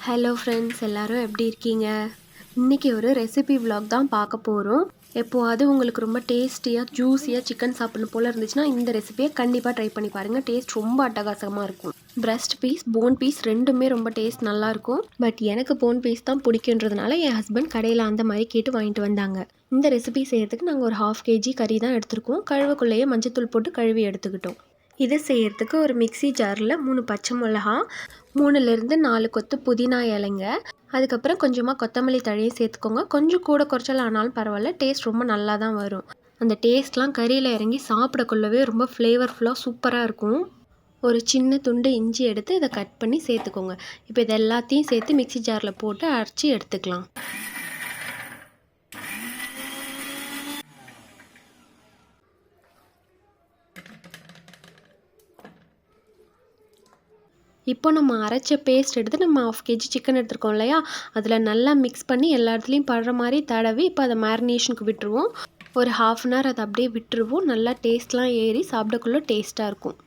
Hello friends, எல்லோரும் எப்படி இருக்கீங்க? இன்றைக்கி ஒரு ரெசிபி vlog தான் பார்க்க போகிறோம். எப்போது உங்களுக்கு ரொம்ப டேஸ்டியாக ஜூஸியாக சிக்கன் சாப்பிடணும் போல் இருந்துச்சுன்னா இந்த ரெசிபியை கண்டிப்பாக ட்ரை பண்ணி பாருங்கள். டேஸ்ட் ரொம்ப அட்டகாசமாக இருக்கும். பிரஸ்ட் பீஸ், போன் பீஸ் ரெண்டுமே ரொம்ப டேஸ்ட் நல்லாயிருக்கும். பட் எனக்கு போன் பீஸ் தான் பிடிக்குன்றதுனால என் ஹஸ்பண்ட் கடையில் அந்த மாதிரி கேட்டு வாங்கிட்டு வந்தாங்க. இந்த ரெசிபி செய்கிறதுக்கு நாங்கள் ஒரு 1/2 kg கறி தான் எடுத்துருக்கோம். கழுவுக்குள்ளேயே மஞ்சத்தூள் போட்டு கழுவி எடுத்துக்கிட்டோம். இது செய்கிறதுக்கு ஒரு மிக்ஸி ஜாரில் 3 பச்சை மிளகா, 3லேருந்து 4 கொத்து புதினா இலைங்க, அதுக்கப்புறம் கொஞ்சமாக கொத்தமல்லி தழையை சேர்த்துக்கோங்க. கொஞ்சம் கூட குறைச்சல் ஆனாலும் பரவாயில்ல, டேஸ்ட் ரொம்ப நல்லா தான் வரும். அந்த டேஸ்ட்லாம் கறியில் இறங்கி சாப்பிடக்குள்ளவே ரொம்ப ஃப்ளேவர்ஃபுல்லாக சூப்பராக இருக்கும். ஒரு சின்ன துண்டு இஞ்சி எடுத்து இதை கட் பண்ணி சேர்த்துக்கோங்க. இப்போ இது எல்லாத்தையும் சேர்த்து மிக்ஸி ஜாரில் போட்டு அரைச்சி எடுத்துக்கலாம். இப்போ நம்ம அரைச்ச பேஸ்ட் எடுத்து நம்ம 1/2 kg சிக்கன் எடுத்துருக்கோம் இல்லையா, அதில் நல்லா மிக்ஸ் பண்ணி எல்லா இடத்துலையும் படுற மாதிரி தடவி இப்போ அதை மேரினேஷனுக்கு விட்டுருவோம். ஒரு 1/2 அன் ஹவர் அதை அப்படியே விட்டுருவோம். நல்லா டேஸ்ட்லாம் ஏறி சாப்பிடக்குள்ளே டேஸ்ட்டாக இருக்கும்.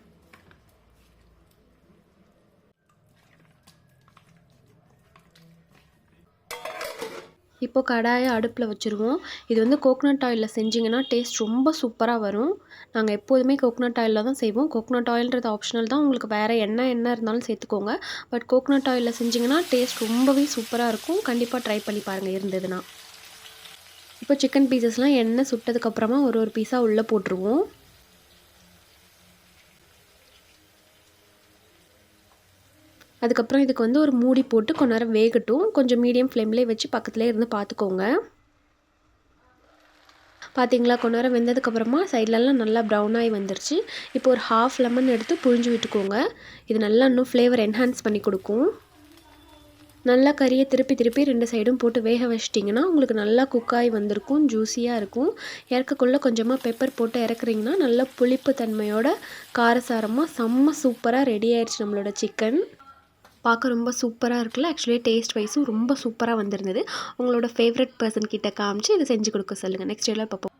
இப்போ கடாயை அடுப்பில் வச்சுருவோம். இது வந்து கோகனட் ஆயிலில் செஞ்சிங்கன்னா டேஸ்ட் ரொம்ப சூப்பராக வரும். நாங்கள் எப்போதுமே கோகனட் ஆயிலில் தான் செய்வோம். கோகனட் ஆயில்ன்றது ஆப்ஷனல் தான், உங்களுக்கு வேறு என்ன இருந்தாலும் சேர்த்துக்கோங்க. பட் கோகனட் ஆயிலில் செஞ்சிங்கன்னா டேஸ்ட் ரொம்பவே சூப்பராக இருக்கும். கண்டிப்பாக ட்ரை பண்ணி பாருங்கள் இருந்ததுன்னா. இப்போ சிக்கன் பீசஸ்லாம் எண்ணெய் சுட்டதுக்கப்புறமா ஒரு பீஸாக உள்ளே போட்டுருவோம். அதுக்கப்புறம் இதுக்கு வந்து ஒரு மூடி போட்டு கொஞ்ச நேரம் வேகட்டும். கொஞ்சம் மீடியம் ஃப்ளேம்லேயே வச்சு பக்கத்துலேயே இருந்து பார்த்துக்கோங்க. பார்த்தீங்களா, கொஞ்ச நேரம் வெந்ததுக்கப்புறமா சைட்லலாம் நல்லா ப்ரௌன் ஆகி வந்துருச்சு. இப்போ ஒரு 1/2 லெமன் எடுத்து புழிஞ்சு விட்டுக்கோங்க. இது நல்லா இன்னும் ஃப்ளேவர் என்ஹான்ஸ் பண்ணி கொடுக்கும். நல்லா கறியை திருப்பி 2 சைடும் போட்டு வேக வச்சிட்டிங்கன்னா உங்களுக்கு நல்லா குக்காகி வந்திருக்கும், ஜூஸியாக இருக்கும். இறக்கக்குள்ளே கொஞ்சமாக பெப்பர் போட்டு இறக்குறீங்கன்னா நல்லா புளிப்பு தன்மையோட காரசாரமாக செம்ம சூப்பராக ரெடி ஆயிடுச்சு நம்மளோட சிக்கன். பார்க்க ரொம்ப சூப்பராக இருக்குல்ல. ஆக்சுவலி டேஸ்ட் வைஸும் ரொம்ப சூப்பராக வந்திருந்தது. உங்களோட ஃபேவரட் பர்சன் கிட்ட காமிச்சு இதை செஞ்சு கொடுக்க சொல்லுங்கள். நெக்ஸ்ட் வீடியோவில் பார்ப்போம்.